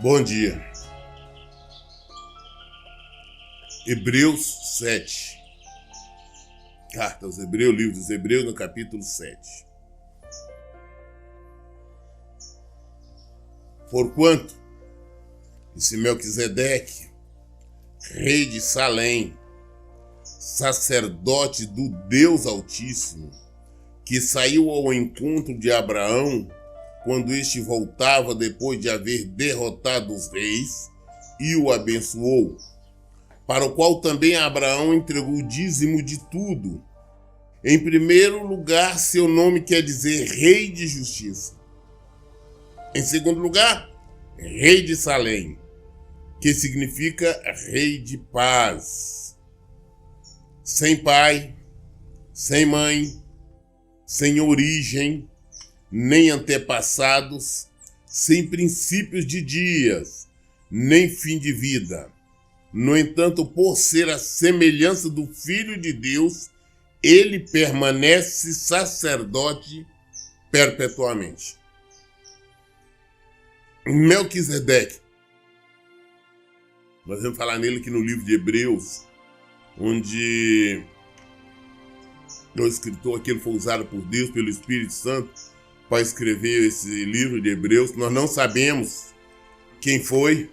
Bom dia. Hebreus 7. Carta aos Hebreus, livro dos Hebreus, no capítulo 7. Porquanto esse Melquisedeque, rei de Salém, sacerdote do Deus Altíssimo, que saiu ao encontro de Abraão quando este voltava depois de haver derrotado os reis, e o abençoou, para o qual também Abraão entregou o dízimo de tudo. Em primeiro lugar, seu nome quer dizer Rei de Justiça. Em segundo lugar, Rei de Salém, que significa Rei de Paz. Sem pai, sem mãe, sem origem, nem antepassados, sem princípios de dias, nem fim de vida. No entanto, por ser a semelhança do Filho de Deus, ele permanece sacerdote perpetuamente. Melquisedeque, nós vamos falar nele aqui no livro de Hebreus, onde o escritor aqui foi usado por Deus, pelo Espírito Santo, para escrever esse livro de Hebreus. Nós não sabemos quem foi.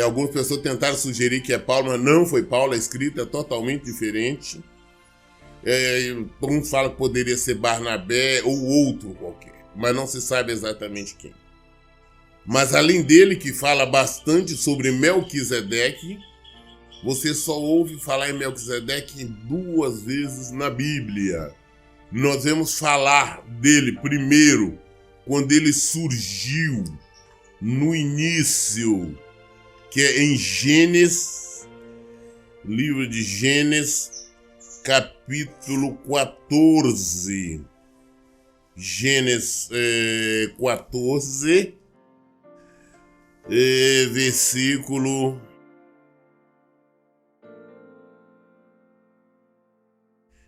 Algumas pessoas tentaram sugerir que é Paulo, mas não foi Paulo. A escrita é totalmente diferente. Um fala que poderia ser Barnabé ou outro qualquer, mas não se sabe exatamente quem. Mas além dele, que fala bastante sobre Melquisedeque, você só ouve falar em Melquisedeque 2 vezes na Bíblia. Nós vamos falar dele primeiro, quando ele surgiu no início, que é em Gênesis, livro de Gênesis, capítulo 14. Gênesis 14, versículo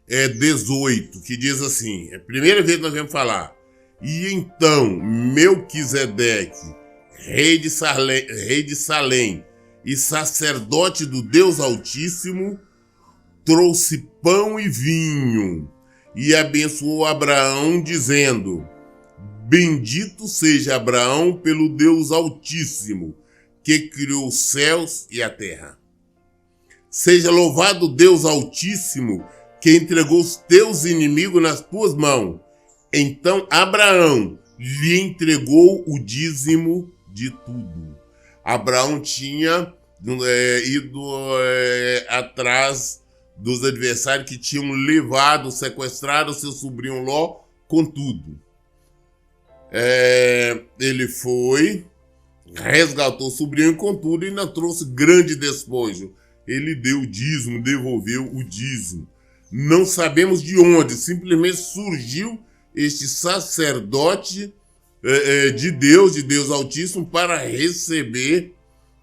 18, que diz assim, é a primeira vez que nós vamos falar. E então Melquisedeque, rei de Salém e sacerdote do Deus Altíssimo, trouxe pão e vinho e abençoou Abraão, dizendo: bendito seja Abraão pelo Deus Altíssimo, que criou os céus e a terra. Seja louvado Deus Altíssimo, que entregou os teus inimigos nas tuas mãos. Então Abraão lhe entregou o dízimo de tudo. Abraão tinha ido atrás dos adversários que tinham levado, sequestrado seu sobrinho Ló com tudo. Ele foi, resgatou o sobrinho com tudo e ainda trouxe grande despojo. Ele deu o dízimo, devolveu o dízimo. Não sabemos de onde, simplesmente surgiu este sacerdote de Deus Altíssimo, para receber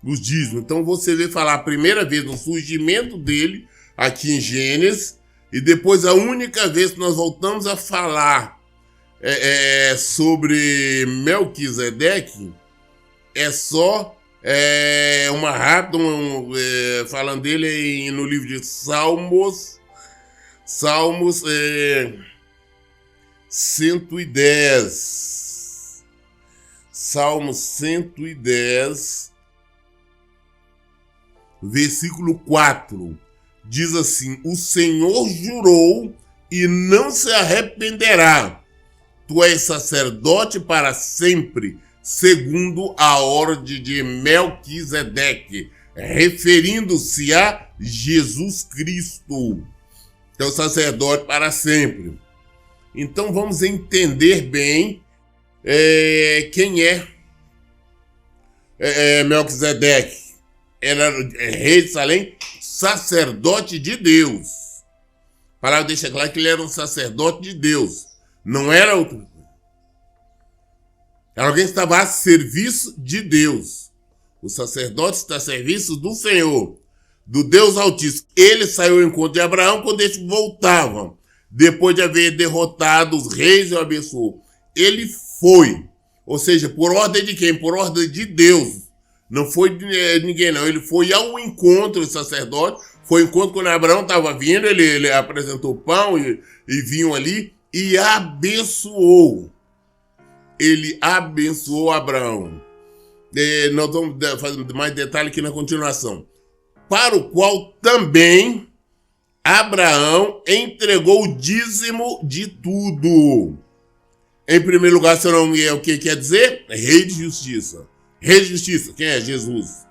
os dízimos. Então você vê falar a primeira vez no surgimento dele, aqui em Gênesis, e depois a única vez que nós voltamos a falar sobre Melquisedeque, é só uma rápida, falando dele no livro de Salmos 110. Salmos 110, versículo 4. Diz assim: o Senhor jurou e não se arrependerá. Tu és sacerdote para sempre, segundo a ordem de Melquisedeque, referindo-se a Jesus Cristo. Então, sacerdote para sempre. Então, vamos entender bem quem é Melquisedeque. Era rei de Salém, sacerdote de Deus. A palavra deixa claro que ele era um sacerdote de Deus. Não era outro. Era alguém que estava a serviço de Deus. O sacerdote está a serviço do Senhor. do Deus Altíssimo. Ele saiu ao encontro de Abraão quando eles voltavam, depois de haver derrotado os reis e o abençoou. Ele foi, ou seja, por ordem de quem? Por ordem de Deus. Não foi de ninguém, não. Ele foi ao encontro do sacerdote, foi ao encontro quando Abraão estava vindo, ele apresentou pão e vinho ali e abençoou. Ele abençoou Abraão. Nós vamos fazer mais detalhe aqui na continuação. Para o qual também Abraão entregou o dízimo de tudo. Em primeiro lugar, seu nome é o que quer dizer? Rei de justiça. Rei de justiça, quem é? Jesus.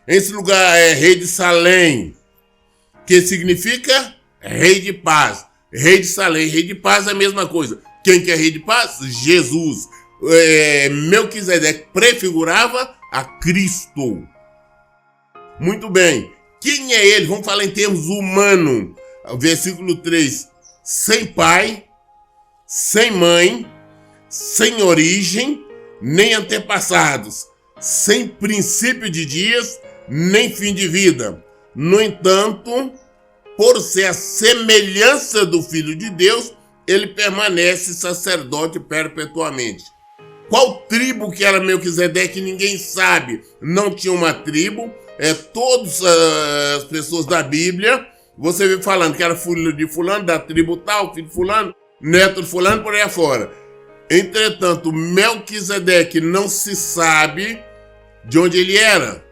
Em segundo lugar, é rei de Salém, que significa rei de paz. Rei de Salém, rei de paz é a mesma coisa. Quem que é rei de paz? Jesus. Melquisedeque prefigurava a Cristo. Muito bem. Quem é ele? Vamos falar em termos humanos. Versículo 3. Sem pai, sem mãe, sem origem, nem antepassados, sem princípio de dias, nem fim de vida. No entanto, por ser a semelhança do Filho de Deus, ele permanece sacerdote perpetuamente. Qual tribo que era Melquisedeque? Ninguém sabe. Não tinha uma tribo. Todas as pessoas da Bíblia, você vê falando que era filho de fulano, da tribo tal, filho de fulano, neto de fulano, por aí afora. Entretanto, Melquisedeque não se sabe de onde ele era.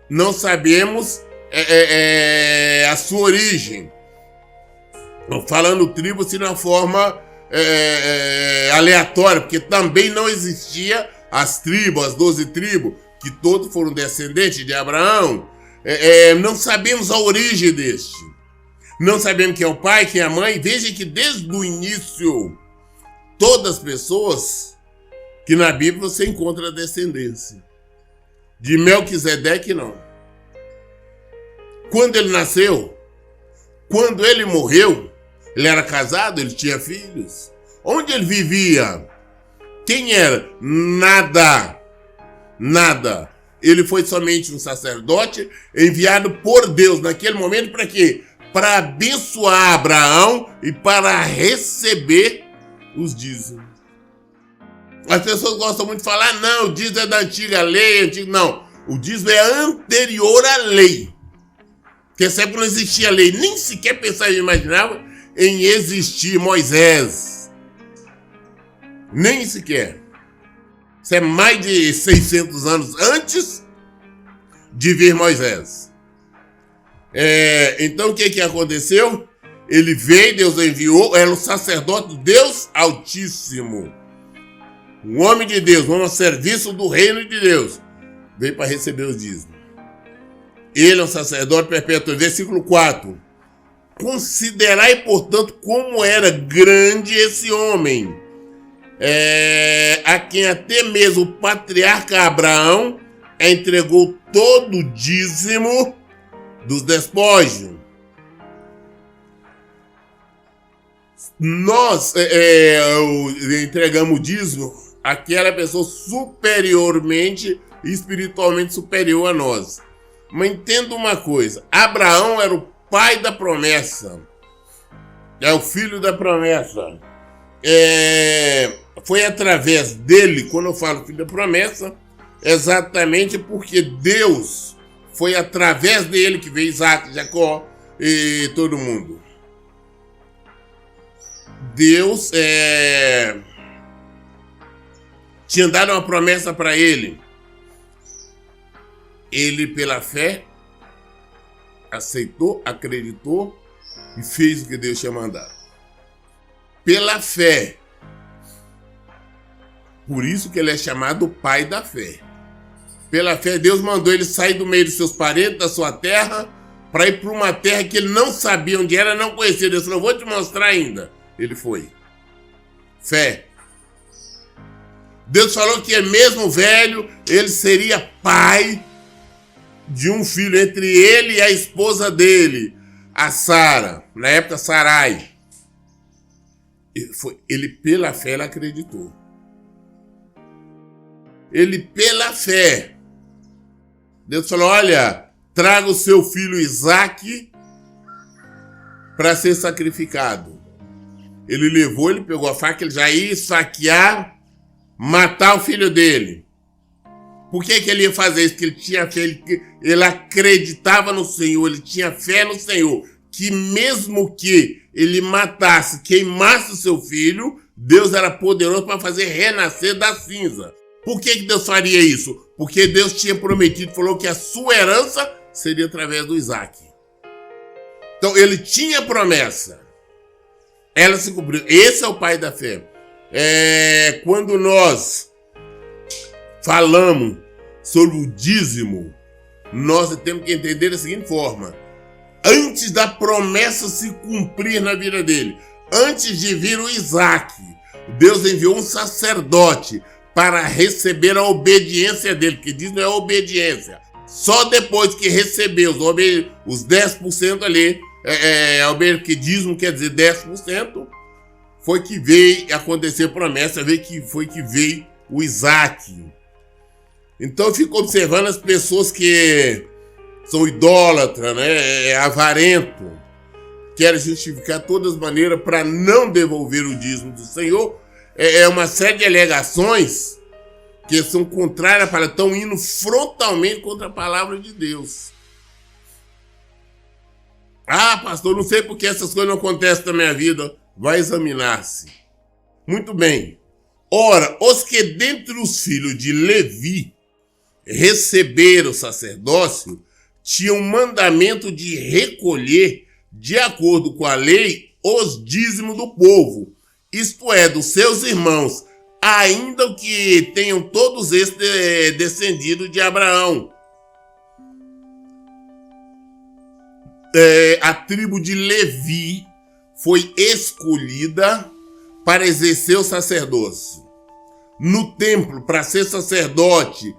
Não sabemos a sua origem. Falando tribo assim de uma forma aleatória, porque também não existia as tribos, as 12 tribos, que todos foram descendentes de Abraão. Não sabemos a origem deste. Não sabemos quem é o pai, quem é a mãe. Veja que desde o início, todas as pessoas que na Bíblia você encontra a descendência. De Melquisedeque, não. Quando ele nasceu, quando ele morreu, ele era casado, ele tinha filhos. Onde ele vivia? Quem era? Nada. Nada. Ele foi somente um sacerdote enviado por Deus naquele momento para quê? Para abençoar Abraão e para receber os dízimos. As pessoas gostam muito de falar, não, o dízimo é da antiga lei, não. O dízimo é anterior à lei. Porque nessa época não existia lei, nem sequer pensava e imaginava em existir Moisés. Nem sequer. Isso é mais de 600 anos antes de vir Moisés. Então o que aconteceu? Ele veio, Deus enviou, era o sacerdote do Deus Altíssimo. Um homem de Deus, um homem a serviço do reino de Deus. Veio para receber os dízimos. Ele é um sacerdote perpétuo. Versículo 4. Considerai, portanto, como era grande esse homem, a quem até mesmo o patriarca Abraão entregou todo o dízimo dos despojos. Nós entregamos o dízimo àquela pessoa superiormente, espiritualmente superior a nós. Mas entenda uma coisa, Abraão era o pai da promessa, é o filho da promessa. Foi através dele, quando eu falo filho da promessa, exatamente porque Deus foi através dele que veio Isaac, Jacó e todo mundo. Deus tinha dado uma promessa para ele. Ele, pela fé, aceitou, acreditou e fez o que Deus tinha mandado. Pela fé. Por isso que ele é chamado pai da fé. Pela fé, Deus mandou ele sair do meio dos seus parentes, da sua terra, para ir para uma terra que ele não sabia onde era, não conhecia. Deus falou, vou te mostrar ainda. Ele foi. Fé. Deus falou que mesmo velho, ele seria pai de um filho entre ele e a esposa dele, a Sara, na época Sarai. Ele pela fé, ele acreditou. Ele pela fé. Deus falou, olha, traga o seu filho Isaque para ser sacrificado. Ele pegou a faca, ele já ia esfaquear, matar o filho dele. Por que ele ia fazer isso? Porque ele tinha fé, ele acreditava no Senhor, ele tinha fé no Senhor, que mesmo que ele matasse, queimasse o seu filho, Deus era poderoso para fazer renascer da cinza. Por que Deus faria isso? Porque Deus tinha prometido, falou que a sua herança seria através do Isaque. Então ele tinha promessa. Ela se cumpriu. Esse é o pai da fé. Quando nós falamos sobre o dízimo, nós temos que entender da seguinte forma: antes da promessa se cumprir na vida dele, antes de vir o Isaque, Deus enviou um sacerdote para receber a obediência dele, que dízimo é obediência. Só depois que recebeu os 10% ali, que dízimo quer dizer 10%, foi que veio acontecer a promessa, foi que veio o Isaque. Então eu fico observando as pessoas que são idólatras, né, avarento, querem justificar todas as maneiras para não devolver o dízimo do Senhor. Uma série de alegações que são contrárias para estão indo frontalmente contra a palavra de Deus. Ah, pastor, não sei por que essas coisas não acontecem na minha vida. Vai examinar-se. Muito bem. Ora, os que dentre os filhos de Levi receberam o sacerdócio tinham um mandamento de recolher, de acordo com a lei, os dízimos do povo, isto é, dos seus irmãos, ainda que tenham todos estes descendido de Abraão. A tribo de Levi foi escolhida para exercer o sacerdócio. No templo, para ser sacerdote,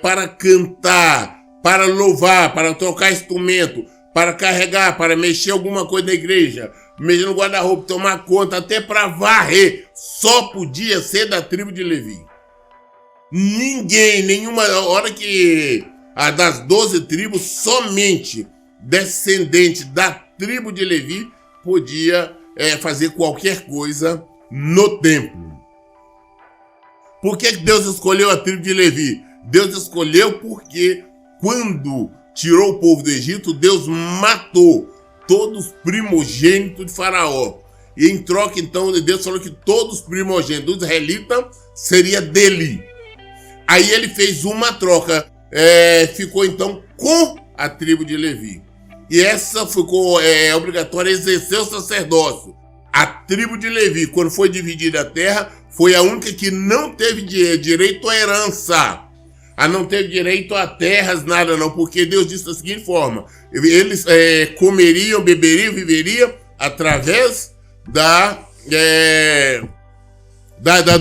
para cantar, para louvar, para tocar instrumento, para carregar, para mexer alguma coisa na igreja, mexer no guarda-roupa, tomar conta, até para varrer, só podia ser da tribo de Levi. Nenhuma hora que das 12 tribos, somente descendente da tribo de Levi podia fazer qualquer coisa no templo. Por que Deus escolheu a tribo de Levi? Deus escolheu porque quando tirou o povo do Egito, Deus matou todos os primogênitos de Faraó. E em troca, então, Deus falou que todos os primogênitos do israelita seria dele. Aí ele fez uma troca, ficou então com a tribo de Levi. E essa ficou obrigatória exercer o sacerdócio. A tribo de Levi, quando foi dividida a terra, foi a única que não teve direito à herança. Não teve direito a terras, nada não, porque Deus disse da seguinte forma: eles comeriam, beberiam, viveriam através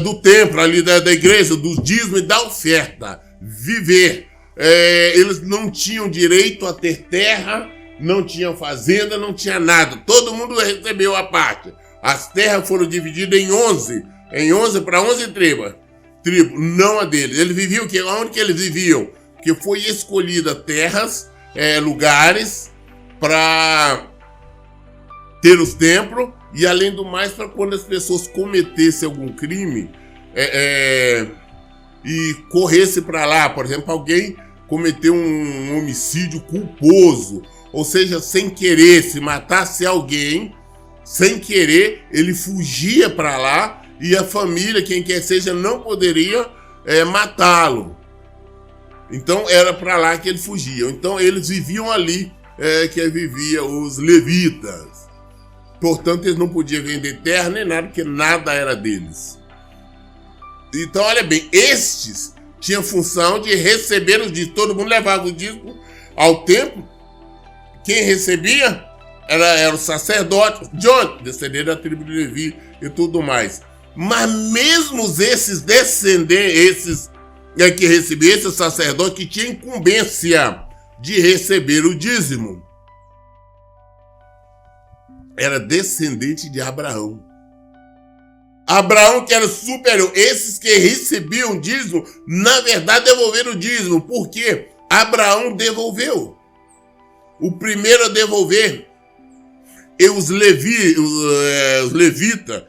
do templo, ali da igreja, do dízimo e da oferta. Viver. Eles não tinham direito a ter terra, não tinham fazenda, não tinha nada. Todo mundo recebeu a parte. As terras foram divididas em 11 para 11 tribos, não a deles. Eles viviam o quê? Onde que eles viviam? Que foi escolhida terras, lugares para ter os templos e, além do mais, para quando as pessoas cometessem algum crime e corressem para lá. Por exemplo, alguém cometeu um homicídio culposo, ou seja, sem querer, se matasse alguém, sem querer, ele fugia para lá e a família, quem quer seja, não poderia matá-lo. Então era para lá que eles fugiam. Então eles viviam ali, que viviam os levitas. Portanto, eles não podiam vender terra nem nada, porque nada era deles. Então, olha bem, estes tinham função de receber os dízimos. Todo mundo levava o dízimo ao templo. Quem recebia era o sacerdote, John, descendente da tribo de Levi e tudo mais. Mas mesmo esses descendentes, que recebiam, esse sacerdote que tinha incumbência de receber o dízimo, era descendente de Abraão. Abraão, que era superior. Esses que recebiam dízimo, na verdade, devolveram o dízimo. Por quê? Abraão devolveu. o primeiro a devolver. E os levitas,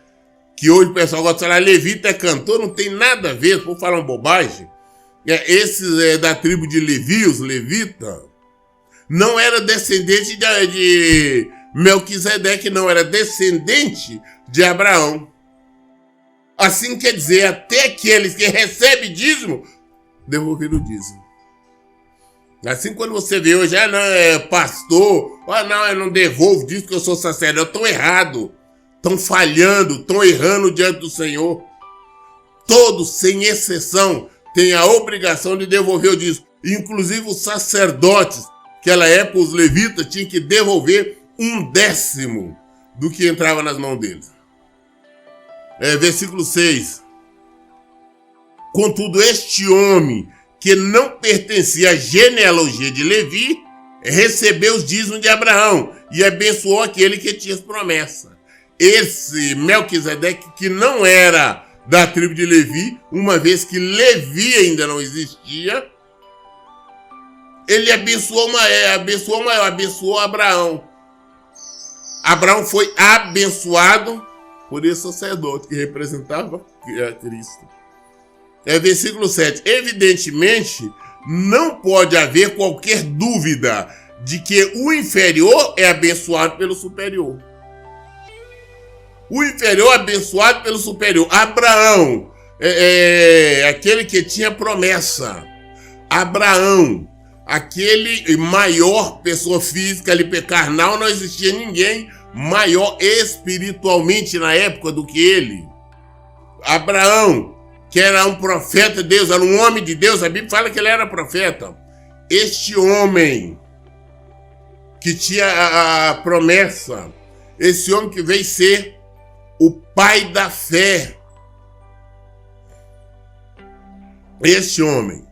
que hoje o pessoal gosta de falar, levita é cantor, não tem nada a ver, por falar uma bobagem. Esses da tribo de Levi, os levitas, não era descendente de Melquisedeque, não, era descendente de Abraão. Assim quer dizer, até aqueles que recebem dízimo, devolveram o dízimo. Assim quando você vê hoje, não, é pastor, não, eu não devolvo dízimo porque eu sou sacerdote, estão errado, estão falhando, estão errando diante do Senhor. Todos, sem exceção, têm a obrigação de devolver o dízimo. Inclusive os sacerdotes, naquela época os levitas tinham que devolver 1/10 do que entrava nas mãos deles. Versículo 6. Contudo, este homem, que não pertencia à genealogia de Levi, recebeu os dízimos de Abraão e abençoou aquele que tinha as promessas. Esse Melquisedeque, que não era da tribo de Levi, uma vez que Levi ainda não existia, ele abençoou Abraão. Abraão foi abençoado por esse sacerdote que representava Cristo. Versículo 7. Evidentemente, não pode haver qualquer dúvida de que o inferior é abençoado pelo superior. O inferior é abençoado pelo superior. Abraão, aquele que tinha promessa. Abraão, aquele maior pessoa física ali, carnal, não existia ninguém maior espiritualmente na época do que ele. Abraão, que era um profeta de Deus, era um homem de Deus, a Bíblia fala que ele era profeta. Este homem que tinha a promessa, esse homem que veio ser o pai da fé, este homem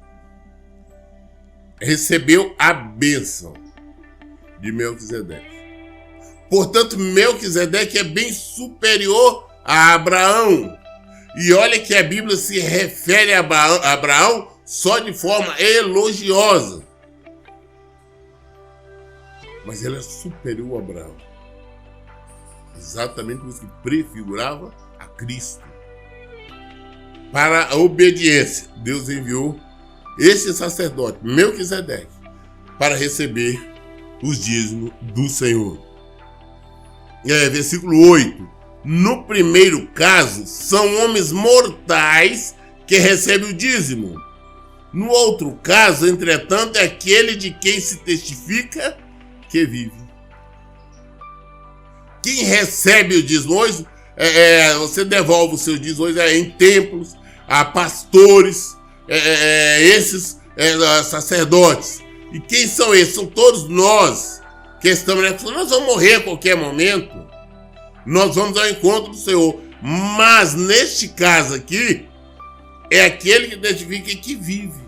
recebeu a bênção de Melquisedeque. Portanto, Melquisedeque é bem superior a Abraão. E olha que a Bíblia se refere a Abraão só de forma elogiosa. Mas ele é superior a Abraão. Exatamente por isso que prefigurava a Cristo. Para a obediência, Deus enviou esse sacerdote, Melquisedeque, para receber os dízimos do Senhor. Versículo 8. No primeiro caso, são homens mortais que recebem o dízimo. No outro caso, entretanto, é aquele de quem se testifica que vive. Quem recebe o dízimo hoje, você devolve o seu dízimo hoje em templos, a pastores, esses sacerdotes. E quem são esses? São todos nós que estamos nessa. Nós vamos morrer a qualquer momento. Nós vamos ao encontro do Senhor. Mas neste caso aqui, é aquele que testifica que vive.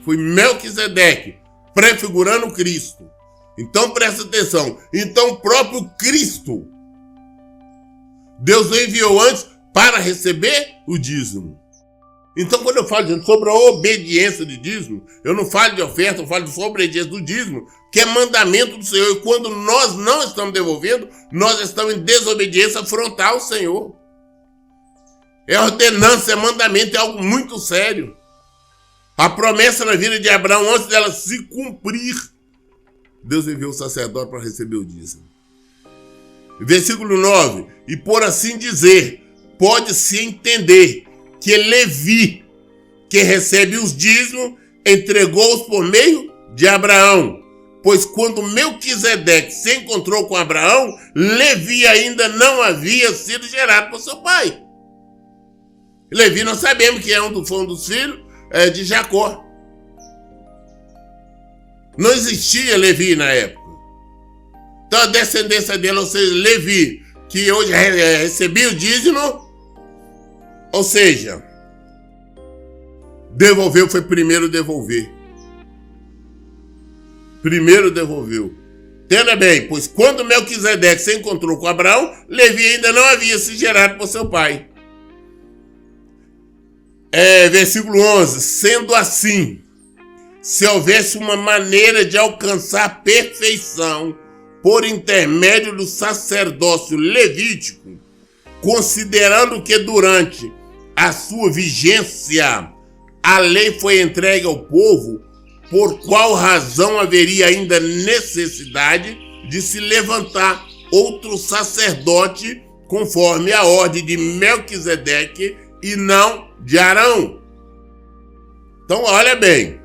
Foi Melquisedeque, prefigurando Cristo. Então presta atenção. Então o próprio Cristo, Deus o enviou antes para receber o dízimo. Então quando eu falo sobre a obediência de dízimo, eu não falo de oferta, eu falo sobre a obediência do dízimo, que é mandamento do Senhor. E quando nós não estamos devolvendo, nós estamos em desobediência frontal ao Senhor. É ordenança, é mandamento, é algo muito sério. A promessa na vida de Abraão, antes dela se cumprir, Deus enviou o sacerdote para receber o dízimo. Versículo 9. E por assim dizer, pode-se entender que Levi, que recebe os dízimos, entregou-os por meio de Abraão. Pois quando Melquisedeque se encontrou com Abraão, Levi ainda não havia sido gerado por seu pai. Levi nós sabemos que foi um dos filhos de Jacó. Não existia Levi na época. Então a descendência dele, ou seja, Levi, que hoje recebia o dízimo, ou seja, devolveu, foi primeiro devolver. Primeiro devolveu. Entenda bem, pois quando Melquisedeque se encontrou com Abraão, Levi ainda não havia se gerado por seu pai. Versículo 11. Sendo assim, se houvesse uma maneira de alcançar a perfeição por intermédio do sacerdócio levítico, considerando que durante a sua vigência a lei foi entregue ao povo, por qual razão haveria ainda necessidade de se levantar outro sacerdote conforme a ordem de Melquisedeque e não de Arão? Então, olha bem,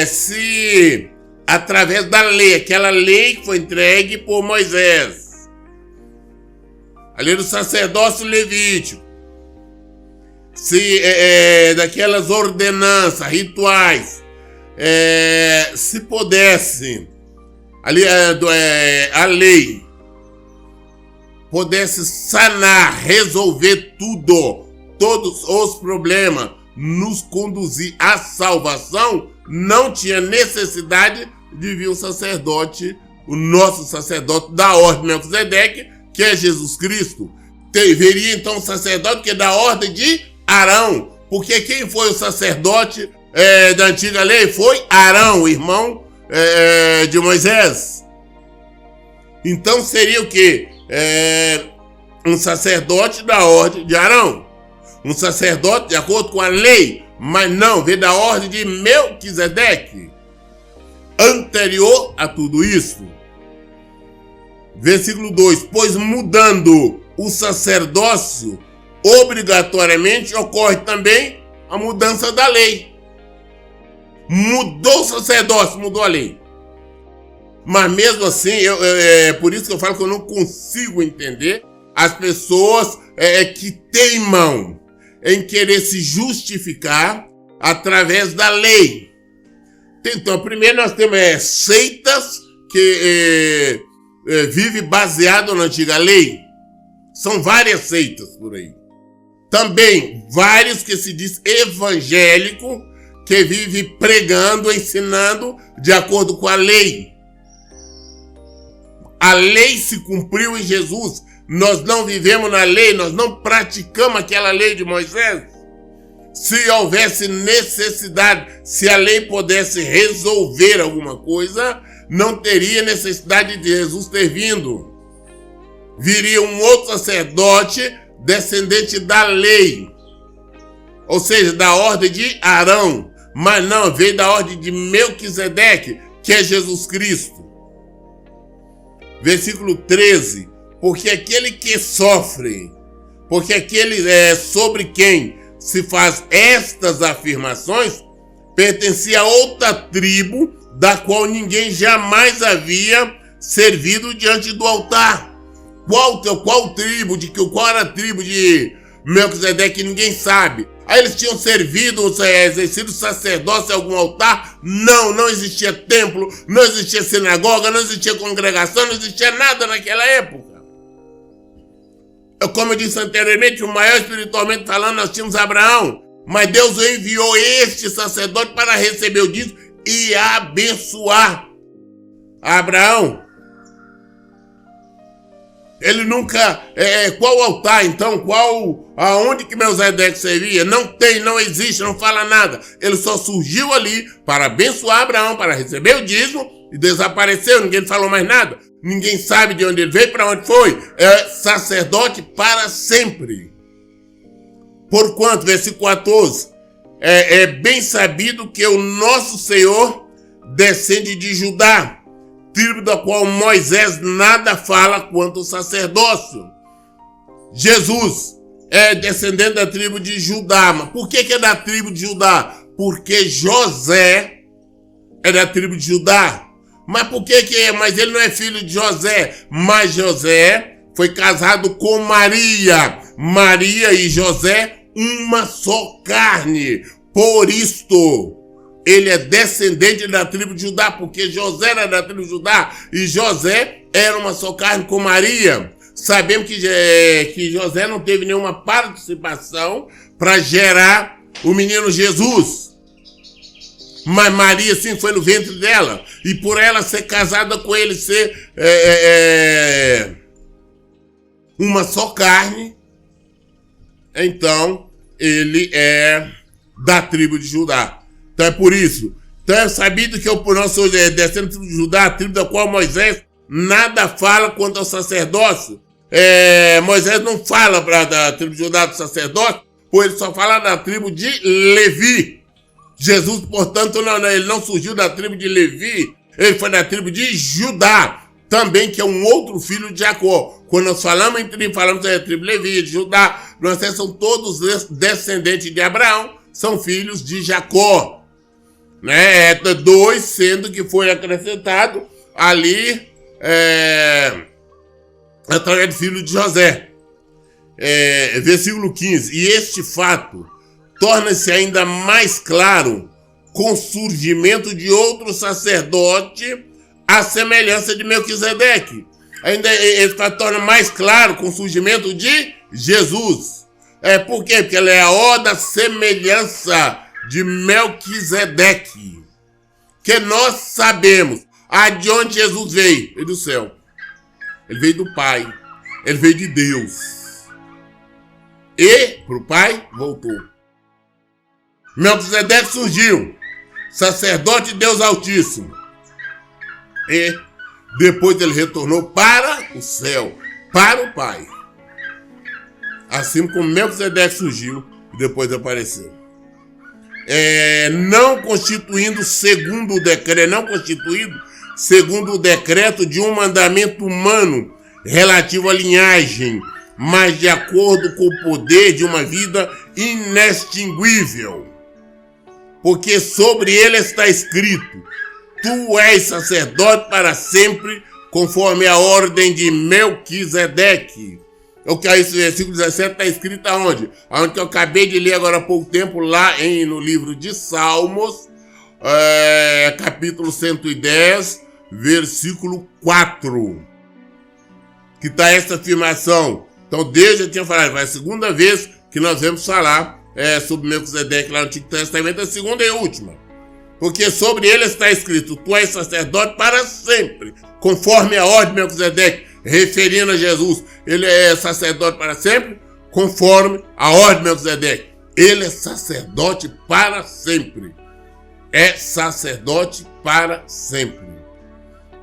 se através da lei, aquela lei que foi entregue por Moisés, a lei do sacerdócio levítico, se daquelas ordenanças, rituais, se pudesse, ali, a lei pudesse sanar, resolver todos os problemas, nos conduzir à salvação, não tinha necessidade de vir o sacerdote, o nosso sacerdote da ordem de Melquisedeque, que é Jesus Cristo. Veria então o sacerdote que é da ordem de Arão, porque quem foi o sacerdote da antiga lei? Foi Arão, o irmão de Moisés. Então seria o quê? Um sacerdote da ordem de Arão. Um sacerdote de acordo com a lei, mas não, veio da ordem de Melquisedeque, anterior a tudo isso. Versículo 2: pois mudando o sacerdócio, obrigatoriamente ocorre também a mudança da lei. Mudou o sacerdócio, mudou a lei. Mas mesmo assim, por isso que eu falo que eu não consigo entender as pessoas que teimam em querer se justificar através da lei. Então, primeiro nós temos seitas que vivem baseado na antiga lei. São várias seitas por aí. Também vários que se diz evangélico, que vive pregando, ensinando de acordo com a lei. A lei se cumpriu em Jesus. Nós não vivemos na lei, nós não praticamos aquela lei de Moisés. Se houvesse necessidade, se a lei pudesse resolver alguma coisa, não teria necessidade de Jesus ter vindo. Viria um outro sacerdote descendente da lei, ou seja, da ordem de Arão, mas não, veio da ordem de Melquisedeque, que é Jesus Cristo. Versículo 13: porque aquele que sofre, porque aquele sobre quem se faz estas afirmações, pertencia a outra tribo, da qual ninguém jamais havia servido diante do altar. Qual tribo? Qual era a tribo de Melquisedeque? Ninguém sabe. Aí eles tinham exercido sacerdócio em algum altar? Não existia templo, não existia sinagoga, não existia congregação, não existia nada naquela época. Como eu disse anteriormente, o maior espiritualmente falando, nós tínhamos Abraão. Mas Deus enviou este sacerdote para receber o dízimo e abençoar Abraão. Ele nunca... qual altar, então? Aonde que Melquisedeque servia? Não tem, não existe, não fala nada. Ele só surgiu ali para abençoar Abraão, para receber o dízimo e desapareceu. Ninguém falou mais nada. Ninguém sabe de onde ele veio, para onde foi. É sacerdote para sempre. Porquanto, versículo 14, é bem sabido que o nosso Senhor descende de Judá, tribo da qual Moisés nada fala quanto ao sacerdócio. Jesus é descendente da tribo de Judá. Mas por que é da tribo de Judá? Porque José é da tribo de Judá. Mas por que é? Mas ele não é filho de José. Mas José foi casado com Maria. Maria e José, uma só carne. Por isto, ele é descendente da tribo de Judá, porque José era da tribo de Judá e José era uma só carne com Maria. Sabemos que José não teve nenhuma participação para gerar o menino Jesus. Mas Maria sim foi no ventre dela. E por ela ser casada com ele, ser uma só carne, então ele é da tribo de Judá. Então é por isso. Então é sabido que nós somos descendentes de Judá, a tribo da qual Moisés nada fala quanto ao sacerdócio. Moisés não fala da tribo de Judá do sacerdócio, pois ele só fala da tribo de Levi. Jesus, portanto, ele não surgiu da tribo de Levi, ele foi da tribo de Judá, também que é um outro filho de Jacó. Quando nós falamos da tribo de Levi, de Judá, nós são todos descendentes de Abraão, são filhos de Jacó. Né? Dois sendo que foi acrescentado ali através do filho de José. Versículo 15. E este fato torna-se ainda mais claro com o surgimento de outro sacerdote à semelhança de Melquisedeque. Ainda esse fato torna mais claro com o surgimento de Jesus. Por quê? Porque ela é a ordem da semelhança de Melquisedeque, que nós sabemos de onde Jesus veio. Ele veio do céu, ele veio do Pai, ele veio de Deus e para o Pai voltou. Melquisedeque surgiu, sacerdote de Deus Altíssimo, e depois ele retornou para o céu, para o Pai, assim como Melquisedeque surgiu e depois apareceu. Não constituindo segundo o decreto de um mandamento humano relativo à linhagem, mas de acordo com o poder de uma vida inextinguível. Porque sobre ele está escrito: tu és sacerdote para sempre, conforme a ordem de Melquisedeque. O que esse versículo 17 está escrito aonde? Aonde que eu acabei de ler agora há pouco tempo, lá no livro de Salmos, capítulo 110, versículo 4. Que está essa afirmação. Então, desde eu tinha falado, vai a segunda vez que nós vamos falar sobre Melquisedeque lá no Antigo Testamento, a segunda e última. Porque sobre ele está escrito: tu és sacerdote para sempre, conforme a ordem de Melquisedeque, referindo a Jesus. Ele é sacerdote para sempre, conforme a ordem de Melquisedeque. Ele é sacerdote para sempre. É sacerdote para sempre.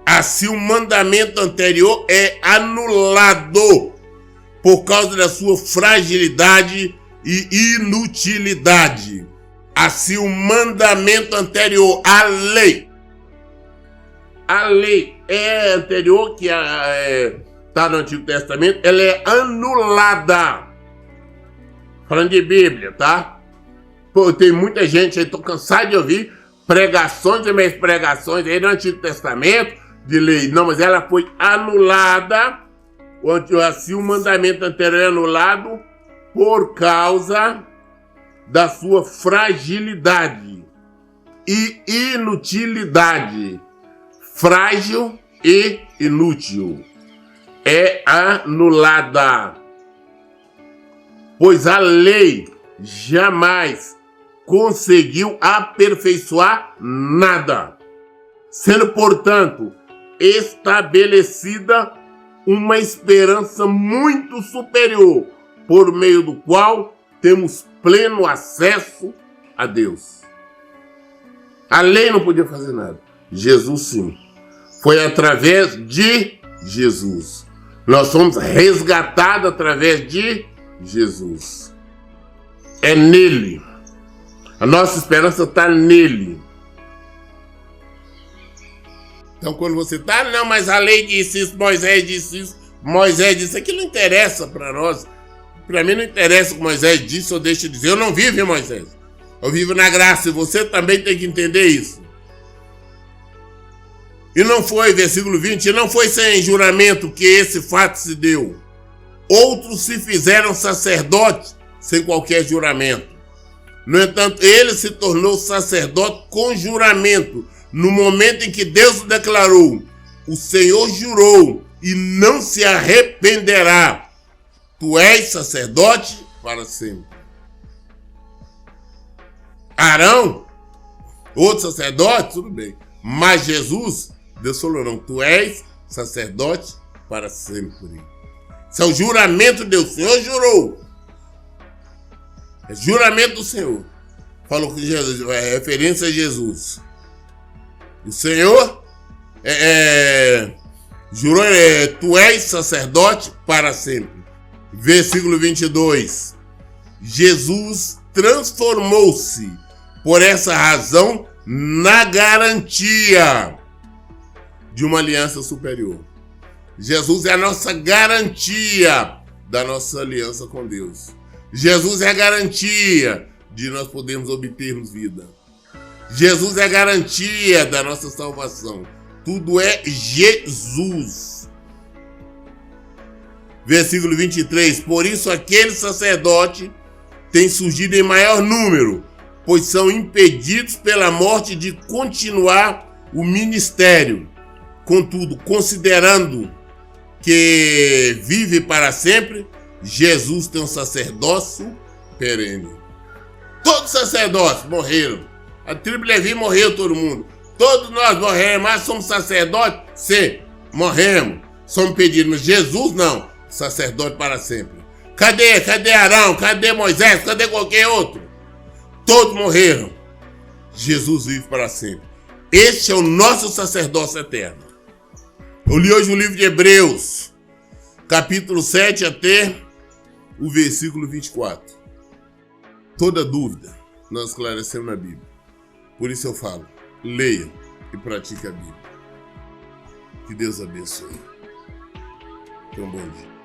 Assim, o mandamento anterior é anulado por causa da sua fragilidade e inutilidade. Assim, o mandamento anterior, a lei é anterior, que está no Antigo Testamento, ela é anulada. Falando de Bíblia, tá? Pô, tem muita gente aí, tô cansado de ouvir pregações e mais pregações aí no Antigo Testamento de lei. Não, mas ela foi anulada. Assim, o mandamento anterior é anulado por causa da sua fragilidade e inutilidade. Frágil e inútil. É anulada. Pois a lei jamais conseguiu aperfeiçoar nada, sendo, portanto, estabelecida uma esperança muito superior, por meio do qual temos pleno acesso a Deus. A lei não podia fazer nada. Jesus sim. Foi através de Jesus. Nós somos resgatados através de Jesus. É nele. A nossa esperança está nele. Então quando você está, não, mas a lei disse isso, Moisés disse isso, Moisés disse, aquilo não interessa para nós. Para mim não interessa o que Moisés disse ou deixa de dizer. Eu não vivo em Moisés. Eu vivo na graça e você também tem que entender isso. E não foi, versículo 20, não foi sem juramento que esse fato se deu. Outros se fizeram sacerdotes sem qualquer juramento. No entanto, ele se tornou sacerdote com juramento. No momento em que Deus o declarou: o Senhor jurou e não se arrependerá. Tu és sacerdote para sempre. Arão, outro sacerdote, tudo bem. Mas Jesus, Deus falou: não, tu és sacerdote para sempre. Isso é o juramento de Deus. O Senhor jurou. É juramento do Senhor. falou que Jesus, é referência a Jesus. O Senhor jurou, tu és sacerdote para sempre. Versículo 22. Jesus transformou-se, por essa razão, na garantia de uma aliança superior. Jesus é a nossa garantia da nossa aliança com Deus. Jesus é a garantia de nós podermos obtermos vida. Jesus é a garantia da nossa salvação. Tudo é Jesus. Versículo 23. Por isso aquele sacerdote tem surgido em maior número, pois são impedidos pela morte de continuar o ministério. Contudo, considerando que vive para sempre, Jesus tem um sacerdócio perene. Todos os sacerdotes morreram. A tribo de Levi morreu todo mundo. Todos nós morremos, mas somos sacerdotes? Sim, morremos. Somos pedidos, mas Jesus não. Sacerdote para sempre. Cadê Arão? Cadê Moisés? Cadê qualquer outro? Todos morreram. Jesus vive para sempre. Este é o nosso sacerdócio eterno. Eu li hoje o livro de Hebreus, capítulo 7 até o versículo 24. Toda dúvida nós esclarecemos na Bíblia. Por isso eu falo, leia e pratique a Bíblia. Que Deus abençoe. Tenha um bom dia.